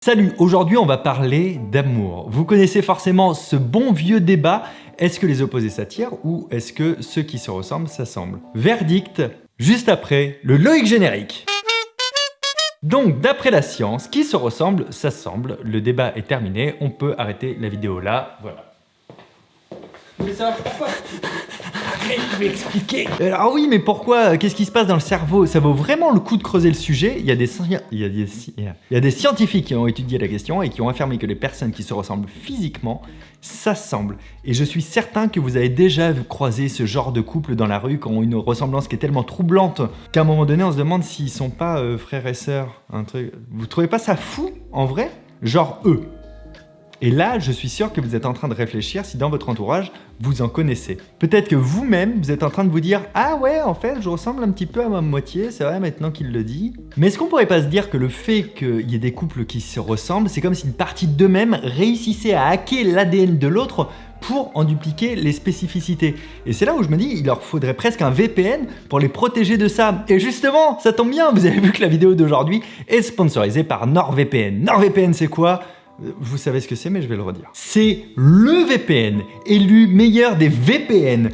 Salut, aujourd'hui on va parler d'amour. Vous connaissez forcément ce bon vieux débat, est-ce que les opposés s'attirent ou est-ce que ceux qui se ressemblent s'assemblent? Verdict, juste après le Loïc générique. Donc d'après la science, qui se ressemble s'assemble, le débat est terminé, on peut arrêter la vidéo là, voilà. Mais ça pourquoi? Je vais expliquer. Alors oui, mais pourquoi? Qu'est-ce qui se passe dans le cerveau? Ça vaut vraiment le coup de creuser le sujet. Il y a des scientifiques qui ont étudié la question et qui ont affirmé que les personnes qui se ressemblent physiquement s'assemblent. Et je suis certain que vous avez déjà croisé ce genre de couple dans la rue qui ont une ressemblance qui est tellement troublante qu'à un moment donné, on se demande s'ils sont pas frères et sœurs. Un truc. Vous trouvez pas ça fou, en vrai? Genre eux. Et là, je suis sûr que vous êtes en train de réfléchir si dans votre entourage, vous en connaissez. Peut-être que vous-même, vous êtes en train de vous dire « Ah ouais, en fait, je ressemble un petit peu à ma moitié, c'est vrai maintenant qu'il le dit. » Mais est-ce qu'on pourrait pas se dire que le fait qu'il y ait des couples qui se ressemblent, c'est comme si une partie d'eux-mêmes réussissait à hacker l'ADN de l'autre pour en dupliquer les spécificités. Et c'est là où je me dis, il leur faudrait presque un VPN pour les protéger de ça. Et justement, ça tombe bien, vous avez vu que la vidéo d'aujourd'hui est sponsorisée par NordVPN. NordVPN, c'est quoi ? Vous savez ce que c'est, mais je vais le redire. C'est le VPN, élu meilleur des VPN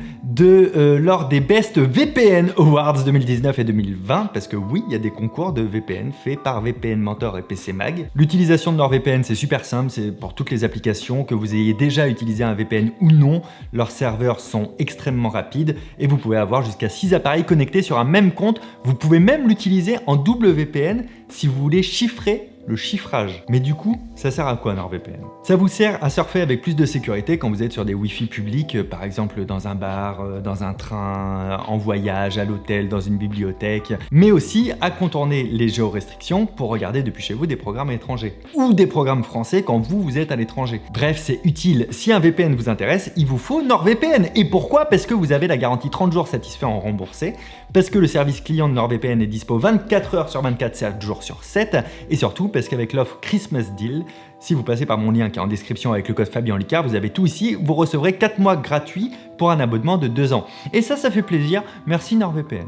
lors des Best VPN Awards 2019 et 2020, parce que oui, il y a des concours de VPN faits par VPN Mentor et PC Mag. L'utilisation de NordVPN, c'est super simple, c'est pour toutes les applications, que vous ayez déjà utilisé un VPN ou non, leurs serveurs sont extrêmement rapides et vous pouvez avoir jusqu'à 6 appareils connectés sur un même compte. Vous pouvez même l'utiliser en double VPN si vous voulez chiffrer le chiffrage. Mais du coup, ça sert à quoi NordVPN? Ça vous sert à surfer avec plus de sécurité quand vous êtes sur des Wi-Fi publics, par exemple dans un bar, dans un train, en voyage, à l'hôtel, dans une bibliothèque, mais aussi à contourner les géorestrictions pour regarder depuis chez vous des programmes étrangers ou des programmes français quand vous êtes à l'étranger. Bref, c'est utile. Si un VPN vous intéresse, il vous faut NordVPN. Et pourquoi? Parce que vous avez la garantie 30 jours satisfaits en remboursé, parce que le service client de NordVPN est dispo 24 heures sur 24, 7 jours sur 7, et surtout parce qu'avec l'offre Christmas Deal, si vous passez par mon lien qui est en description avec le code Fabien Licard, vous avez tout ici, vous recevrez 4 mois gratuits pour un abonnement de 2 ans. Et ça fait plaisir, merci NordVPN.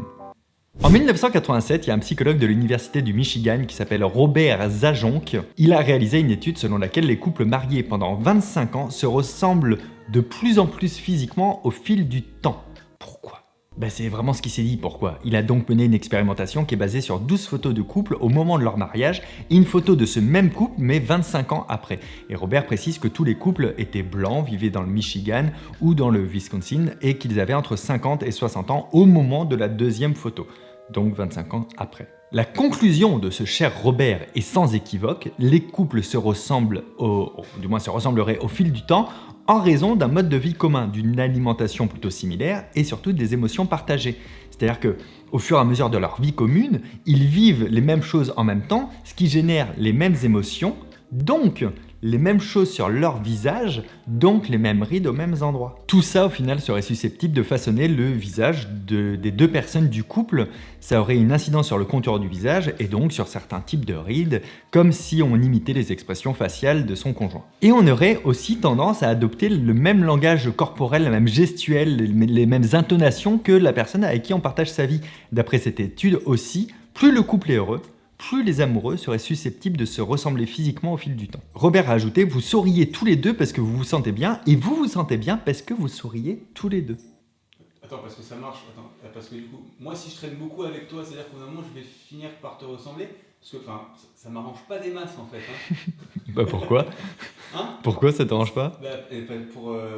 En 1987, il y a un psychologue de l'université du Michigan qui s'appelle Robert Zajonc. Il a réalisé une étude selon laquelle les couples mariés pendant 25 ans se ressemblent de plus en plus physiquement au fil du temps. Pourquoi? C'est vraiment ce qu'il s'est dit, pourquoi. Il a donc mené une expérimentation qui est basée sur 12 photos de couple au moment de leur mariage et une photo de ce même couple mais 25 ans après. Et Robert précise que tous les couples étaient blancs, vivaient dans le Michigan ou dans le Wisconsin et qu'ils avaient entre 50 et 60 ans au moment de la deuxième photo, donc 25 ans après. La conclusion de ce cher Robert est sans équivoque, les couples se ressemblent, du moins se ressembleraient au fil du temps, en raison d'un mode de vie commun, d'une alimentation plutôt similaire et surtout des émotions partagées. C'est-à-dire que, au fur et à mesure de leur vie commune, ils vivent les mêmes choses en même temps, ce qui génère les mêmes émotions, donc les mêmes choses sur leur visage, donc les mêmes rides aux mêmes endroits. Tout ça, au final, serait susceptible de façonner le visage des deux personnes du couple. Ça aurait une incidence sur le contour du visage et donc sur certains types de rides, comme si on imitait les expressions faciales de son conjoint. Et on aurait aussi tendance à adopter le même langage corporel, la même gestuelle, les mêmes intonations que la personne avec qui on partage sa vie. D'après cette étude aussi, plus le couple est heureux, plus les amoureux seraient susceptibles de se ressembler physiquement au fil du temps. Robert a ajouté, vous souriez tous les deux parce que vous vous sentez bien, et vous vous sentez bien parce que vous souriez tous les deux. Attends, parce que ça marche, parce que du coup, moi si je traîne beaucoup avec toi, c'est-à-dire qu'au moment je vais finir par te ressembler, parce que ça m'arrange pas des masses en fait. Pourquoi? Pourquoi ça t'arrange pas?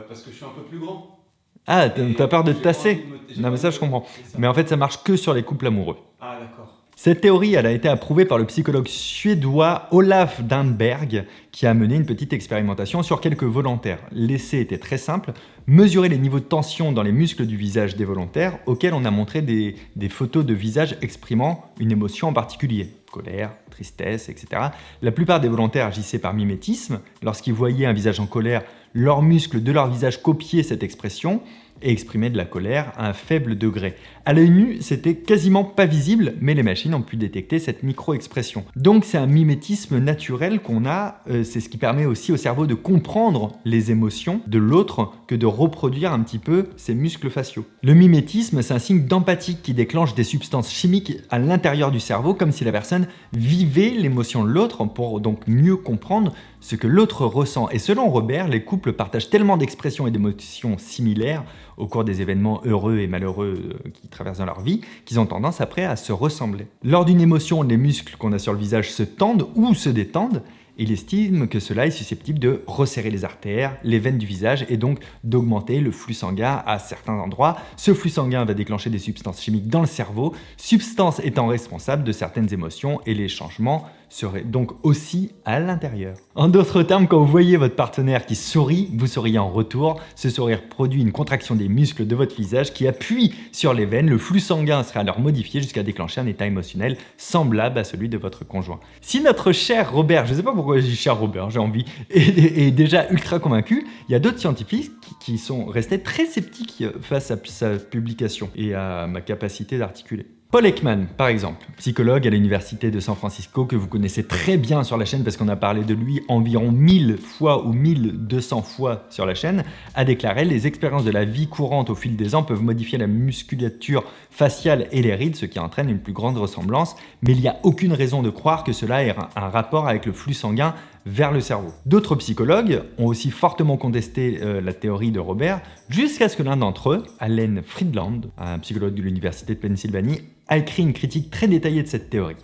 Parce que je suis un peu plus grand. Ah, t'as peur de te tasser? Non mais ça je comprends. Mais en fait ça marche que sur les couples amoureux. Ah d'accord. Cette théorie, elle a été approuvée par le psychologue suédois Olaf Danberg, qui a mené une petite expérimentation sur quelques volontaires. L'essai était très simple, mesurer les niveaux de tension dans les muscles du visage des volontaires, auxquels on a montré des photos de visage exprimant une émotion en particulier, colère, tristesse, etc. La plupart des volontaires agissaient par mimétisme. Lorsqu'ils voyaient un visage en colère, leurs muscles de leur visage copiaient cette expression. et exprimaient de la colère à un faible degré. À l'œil nu, c'était quasiment pas visible, mais les machines ont pu détecter cette micro-expression. Donc c'est un mimétisme naturel qu'on a, c'est ce qui permet aussi au cerveau de comprendre les émotions de l'autre que de reproduire un petit peu ses muscles faciaux. Le mimétisme, c'est un signe d'empathie qui déclenche des substances chimiques à l'intérieur du cerveau, comme si la personne vivait l'émotion de l'autre pour donc mieux comprendre ce que l'autre ressent. Et selon Robert, les couples partagent tellement d'expressions et d'émotions similaires au cours des événements heureux et malheureux qui traversent dans leur vie, qu'ils ont tendance après à se ressembler. Lors d'une émotion, les muscles qu'on a sur le visage se tendent ou se détendent. Il estime que cela est susceptible de resserrer les artères, les veines du visage et donc d'augmenter le flux sanguin à certains endroits. Ce flux sanguin va déclencher des substances chimiques dans le cerveau, substances étant responsables de certaines émotions et les changements seraient donc aussi à l'intérieur. En d'autres termes, quand vous voyez votre partenaire qui sourit, vous souriez en retour. Ce sourire produit une contraction des muscles de votre visage qui appuie sur les veines. Le flux sanguin sera alors modifié jusqu'à déclencher un état émotionnel semblable à celui de votre conjoint. Si notre cher Robert, je ne sais pas pourquoi je dis cher Robert, j'ai envie, est déjà ultra convaincu, il y a d'autres scientifiques qui sont restés très sceptiques face à sa publication et à ma capacité d'articuler. Paul Ekman, par exemple, psychologue à l'université de San Francisco, que vous connaissez très bien sur la chaîne parce qu'on a parlé de lui environ 1000 fois ou 1200 fois sur la chaîne, a déclaré « Les expériences de la vie courante au fil des ans peuvent modifier la musculature faciale et les rides, ce qui entraîne une plus grande ressemblance, mais il n'y a aucune raison de croire que cela ait un rapport avec le flux sanguin vers le cerveau. » D'autres psychologues ont aussi fortement contesté la théorie de Robert, jusqu'à ce que l'un d'entre eux, Allen Friedland, un psychologue de l'université de Pennsylvanie, a écrit une critique très détaillée de cette théorie.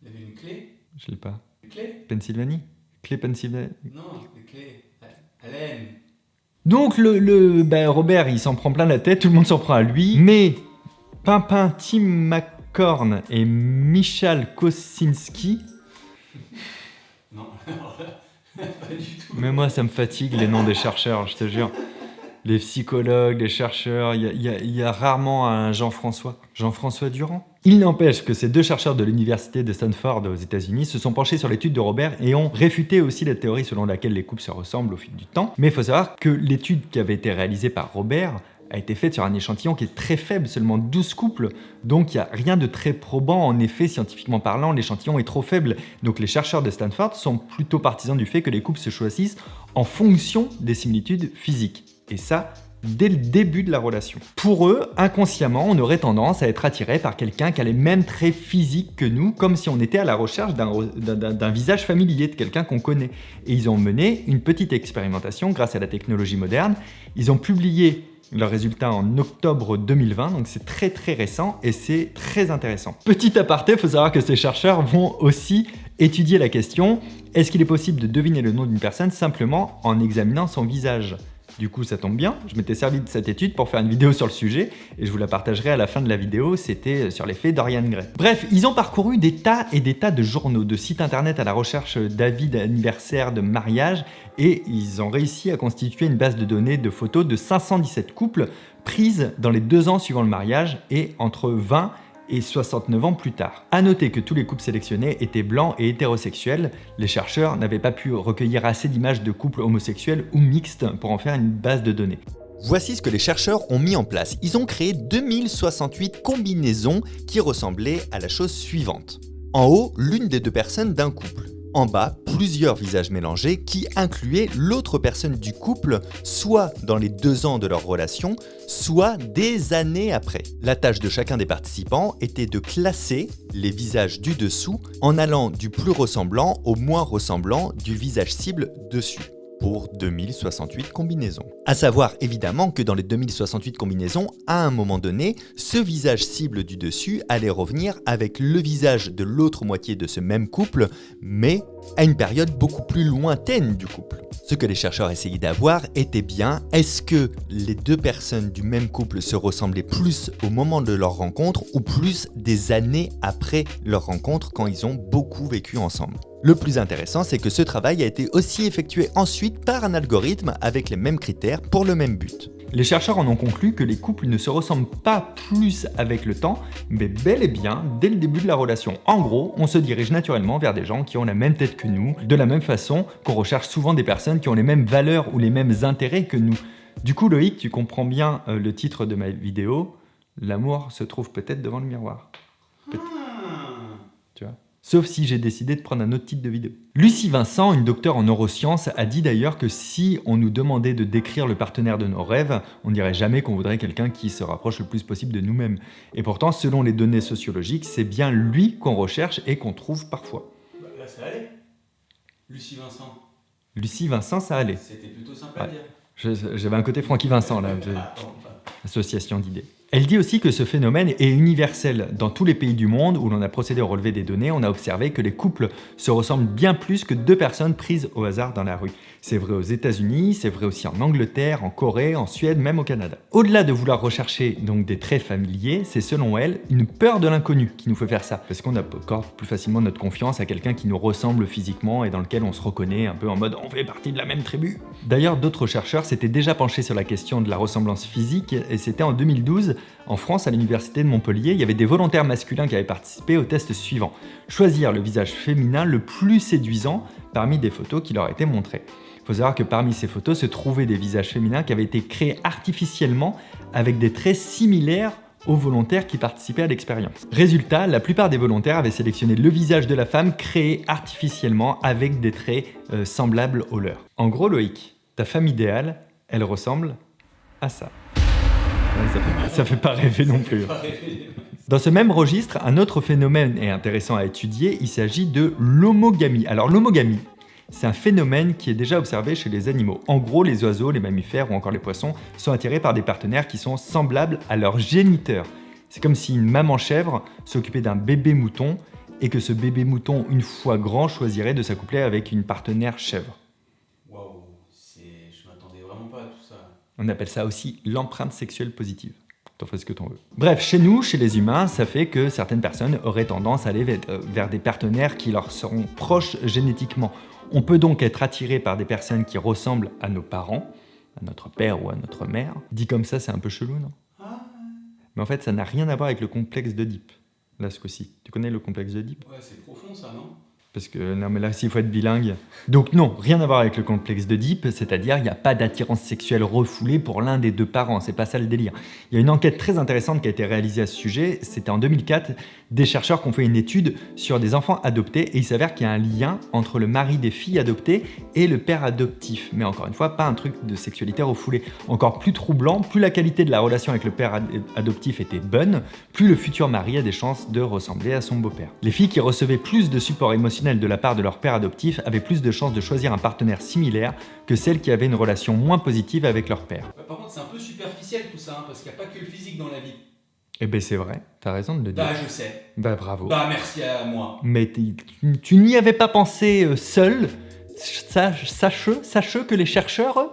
Il y avait une clé? Je l'ai pas. Une clé? Pennsylvanie? Clé Pennsylvanie? Non, une clé. Allen. Donc Robert, il s'en prend plein la tête, tout le monde s'en prend à lui, mais Pimpin, Tim McCorn et Michal Kosinski... Non, pas du tout. Mais moi, ça me fatigue les noms des chercheurs, je te jure. Les psychologues, les chercheurs, il y a rarement un Jean-François Durand. Il n'empêche que ces deux chercheurs de l'université de Stanford aux États-Unis se sont penchés sur l'étude de Robert et ont réfuté aussi la théorie selon laquelle les couples se ressemblent au fil du temps. Mais il faut savoir que l'étude qui avait été réalisée par Robert a été faite sur un échantillon qui est très faible, seulement 12 couples, donc il n'y a rien de très probant. En effet, scientifiquement parlant, l'échantillon est trop faible. Donc les chercheurs de Stanford sont plutôt partisans du fait que les couples se choisissent en fonction des similitudes physiques. Et ça, dès le début de la relation. Pour eux, inconsciemment, on aurait tendance à être attiré par quelqu'un qui a les mêmes traits physiques que nous, comme si on était à la recherche d'un visage familier, de quelqu'un qu'on connaît. Et ils ont mené une petite expérimentation grâce à la technologie moderne. Ils ont publié leurs résultats en octobre 2020, donc c'est très très récent et c'est très intéressant. Petit aparté, il faut savoir que ces chercheurs vont aussi étudier la question, est-ce qu'il est possible de deviner le nom d'une personne simplement en examinant son visage ? Du coup, ça tombe bien, je m'étais servi de cette étude pour faire une vidéo sur le sujet et je vous la partagerai à la fin de la vidéo, c'était sur l'effet Dorian Gray. Bref, ils ont parcouru des tas et des tas de journaux, de sites internet à la recherche d'avis d'anniversaire, de mariage et ils ont réussi à constituer une base de données de photos de 517 couples prises dans les 2 ans suivant le mariage et entre 20 et 69 ans plus tard. À noter que tous les couples sélectionnés étaient blancs et hétérosexuels. Les chercheurs n'avaient pas pu recueillir assez d'images de couples homosexuels ou mixtes pour en faire une base de données. Voici ce que les chercheurs ont mis en place. Ils ont créé 2068 combinaisons qui ressemblaient à la chose suivante. En haut, l'une des deux personnes d'un couple. En bas, plusieurs visages mélangés qui incluaient l'autre personne du couple, soit dans les 2 ans de leur relation, soit des années après. La tâche de chacun des participants était de classer les visages du dessous en allant du plus ressemblant au moins ressemblant du visage cible dessus, pour 2068 combinaisons. À savoir évidemment que dans les 2068 combinaisons, à un moment donné, ce visage cible du dessus allait revenir avec le visage de l'autre moitié de ce même couple, mais à une période beaucoup plus lointaine du couple. Ce que les chercheurs essayaient d'avoir était bien, est-ce que les deux personnes du même couple se ressemblaient plus au moment de leur rencontre ou plus des années après leur rencontre quand ils ont beaucoup vécu ensemble. Le plus intéressant, c'est que ce travail a été aussi effectué ensuite par un algorithme avec les mêmes critères pour le même but. Les chercheurs en ont conclu que les couples ne se ressemblent pas plus avec le temps, mais bel et bien dès le début de la relation. En gros, on se dirige naturellement vers des gens qui ont la même tête que nous, de la même façon qu'on recherche souvent des personnes qui ont les mêmes valeurs ou les mêmes intérêts que nous. Du coup, Loïc, tu comprends bien le titre de ma vidéo. L'amour se trouve peut-être devant le miroir. Tu vois ? Sauf si j'ai décidé de prendre un autre titre de vidéo. Lucie Vincent, une docteure en neurosciences, a dit d'ailleurs que si on nous demandait de décrire le partenaire de nos rêves, on dirait jamais qu'on voudrait quelqu'un qui se rapproche le plus possible de nous-mêmes. Et pourtant, selon les données sociologiques, c'est bien lui qu'on recherche et qu'on trouve parfois. Bah, là, ça allait. Lucie Vincent. Lucie Vincent, ça allait. C'était plutôt sympa à dire. J'avais un côté Francky Vincent, là. Attends, Association d'idées. Elle dit aussi que ce phénomène est universel. Dans tous les pays du monde où l'on a procédé au relevé des données, on a observé que les couples se ressemblent bien plus que deux personnes prises au hasard dans la rue. C'est vrai aux États-Unis, c'est vrai aussi en Angleterre, en Corée, en Suède, même au Canada. Au-delà de vouloir rechercher donc des traits familiers, c'est selon elle une peur de l'inconnu qui nous fait faire ça. Parce qu'on accorde plus facilement notre confiance à quelqu'un qui nous ressemble physiquement et dans lequel on se reconnaît un peu en mode on fait partie de la même tribu. D'ailleurs, d'autres chercheurs s'étaient déjà penchés sur la question de la ressemblance physique et c'était en 2012, en France, à l'université de Montpellier, il y avait des volontaires masculins qui avaient participé au test suivant. Choisir le visage féminin le plus séduisant parmi des photos qui leur étaient montrées. Il faut savoir que parmi ces photos se trouvaient des visages féminins qui avaient été créés artificiellement avec des traits similaires aux volontaires qui participaient à l'expérience. Résultat, la plupart des volontaires avaient sélectionné le visage de la femme créé artificiellement avec des traits semblables aux leurs. En gros, Loïc, ta femme idéale, elle ressemble à ça. Ouais, ça fait pas rêver non plus. Dans ce même registre, un autre phénomène est intéressant à étudier, il s'agit de l'homogamie. Alors l'homogamie, c'est un phénomène qui est déjà observé chez les animaux. En gros, les oiseaux, les mammifères ou encore les poissons sont attirés par des partenaires qui sont semblables à leur géniteur. C'est comme si une maman chèvre s'occupait d'un bébé mouton et que ce bébé mouton, une fois grand, choisirait de s'accoupler avec une partenaire chèvre. Waouh, je m'attendais vraiment pas à tout ça. On appelle ça aussi l'empreinte sexuelle positive. T'en fais ce que t'en veux. Bref, chez nous, chez les humains, ça fait que certaines personnes auraient tendance à aller vers des partenaires qui leur seront proches génétiquement. On peut donc être attiré par des personnes qui ressemblent à nos parents, à notre père ou à notre mère. Dit comme ça, c'est un peu chelou, non ? Mais en fait, ça n'a rien à voir avec le complexe d'Oedipe. Là, ce coup-ci. Tu connais le complexe d'Oedipe ? Ouais, c'est profond ça, non ? Parce que, non mais là, s'il faut être bilingue. Donc non, rien à voir avec le complexe d'Oedipe, c'est-à-dire il n'y a pas d'attirance sexuelle refoulée pour l'un des deux parents, c'est pas ça le délire. Il y a une enquête très intéressante qui a été réalisée à ce sujet, c'était en 2004, des chercheurs qui ont fait une étude sur des enfants adoptés et il s'avère qu'il y a un lien entre le mari des filles adoptées et le père adoptif. Mais encore une fois, pas un truc de sexualité refoulée. Encore plus troublant, plus la qualité de la relation avec le père adoptif était bonne, plus le futur mari a des chances de ressembler à son beau-père. Les filles qui recevaient plus de support émotionnel de la part de leur père adoptif avaient plus de chances de choisir un partenaire similaire que celles qui avaient une relation moins positive avec leur père. Par contre, c'est un peu superficiel tout ça, hein, parce qu'il n'y a pas que le physique dans la vie. Eh ben c'est vrai, t'as raison de le dire. Bah, je sais. Bah bravo. Bah, merci à moi. Mais tu n'y avais pas pensé seul. Sache que les chercheurs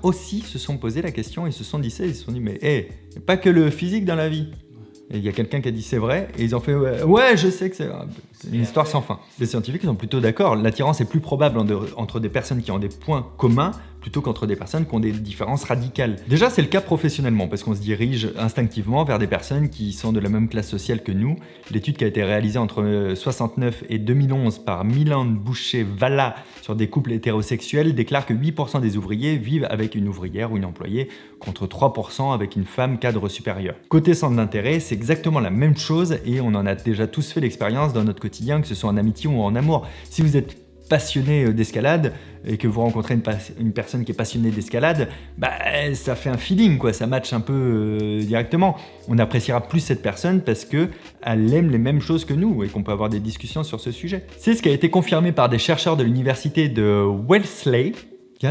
aussi se sont posé la question et se sont dit ça, ils se sont dit mais pas que le physique dans la vie. Et il y a quelqu'un qui a dit c'est vrai, et ils ont fait ouais je sais que c'est vrai. C'est une histoire sans fin. Les scientifiques sont plutôt d'accord, l'attirance est plus probable entre des personnes qui ont des points communs plutôt qu'entre des personnes qui ont des différences radicales. Déjà c'est le cas professionnellement, parce qu'on se dirige instinctivement vers des personnes qui sont de la même classe sociale que nous. L'étude qui a été réalisée entre 1969 et 2011 par Milan Boucher-Valla sur des couples hétérosexuels déclare que 8% des ouvriers vivent avec une ouvrière ou une employée, contre 3% avec une femme cadre supérieur. Côté centre d'intérêt, c'est exactement la même chose et on en a déjà tous fait l'expérience dans notre quotidien, que ce soit en amitié ou en amour. Si vous êtes passionné d'escalade et que vous rencontrez une personne qui est passionnée d'escalade, ça fait un feeling, quoi, ça match un peu directement. On appréciera plus cette personne parce qu'elle aime les mêmes choses que nous et qu'on peut avoir des discussions sur ce sujet. C'est ce qui a été confirmé par des chercheurs de l'université de Wellesley.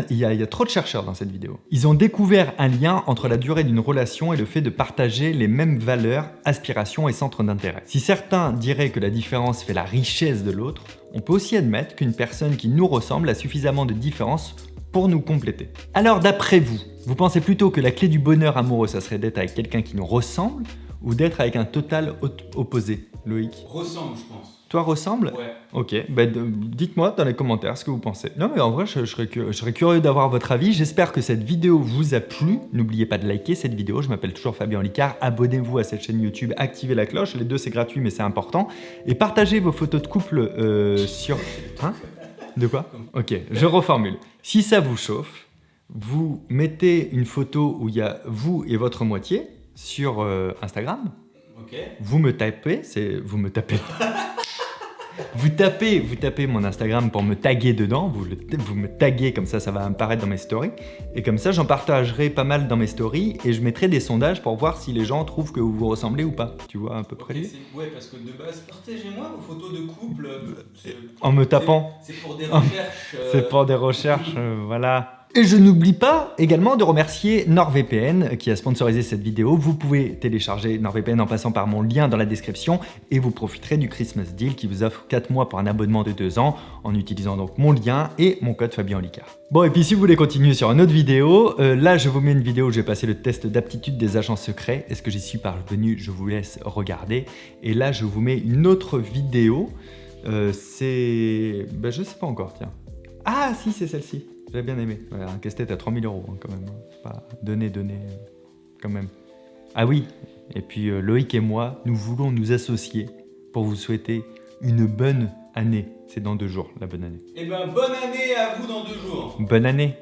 Il y a trop de chercheurs dans cette vidéo. Ils ont découvert un lien entre la durée d'une relation et le fait de partager les mêmes valeurs, aspirations et centres d'intérêt. Si certains diraient que la différence fait la richesse de l'autre, on peut aussi admettre qu'une personne qui nous ressemble a suffisamment de différences pour nous compléter. Alors d'après vous, vous pensez plutôt que la clé du bonheur amoureux, ça serait d'être avec quelqu'un qui nous ressemble ou d'être avec un total opposé, Loïc ? Ressemble, je pense. Toi, ressemble ? Ouais. Ok, dites-moi dans les commentaires ce que vous pensez. Non mais en vrai, je serais curieux d'avoir votre avis. J'espère que cette vidéo vous a plu. N'oubliez pas de liker cette vidéo. Je m'appelle toujours Fabien Olicard. Abonnez-vous à cette chaîne YouTube, activez la cloche. Les deux, c'est gratuit, mais c'est important. Et partagez vos photos de couple sur... Hein ? De quoi ? Ok, je reformule. Si ça vous chauffe, vous mettez une photo où il y a vous et votre moitié sur Instagram. Ok. Vous me tapez. Vous tapez mon Instagram pour me taguer dedans, vous me taguez comme ça va apparaître dans mes stories. Et comme ça, j'en partagerai pas mal dans mes stories et je mettrai des sondages pour voir si les gens trouvent que vous vous ressemblez ou pas. Tu vois à peu près. Ouais, parce que de base, partagez-moi vos photos de couple. En me tapant. C'est pour des recherches. C'est pour des recherches, voilà. Et je n'oublie pas également de remercier NordVPN qui a sponsorisé cette vidéo. Vous pouvez télécharger NordVPN en passant par mon lien dans la description et vous profiterez du Christmas Deal qui vous offre 4 mois pour un abonnement de 2 ans en utilisant donc mon lien et mon code Fabien Olicard. Bon, et puis si vous voulez continuer sur une autre vidéo, là je vous mets une vidéo où j'ai passé le test d'aptitude des agents secrets. Est-ce que j'y suis parvenu? Je vous laisse regarder. Et là je vous mets une autre vidéo. Je sais pas encore, tiens. Ah si, c'est celle-ci. J'ai bien aimé. Ouais, un casse-tête à 3000 € quand même. Pas donner quand même. Ah oui, et puis Loïc et moi, nous voulons nous associer pour vous souhaiter une bonne année. C'est dans 2 jours, la bonne année. Eh ben, bonne année à vous dans 2 jours. Bonne année.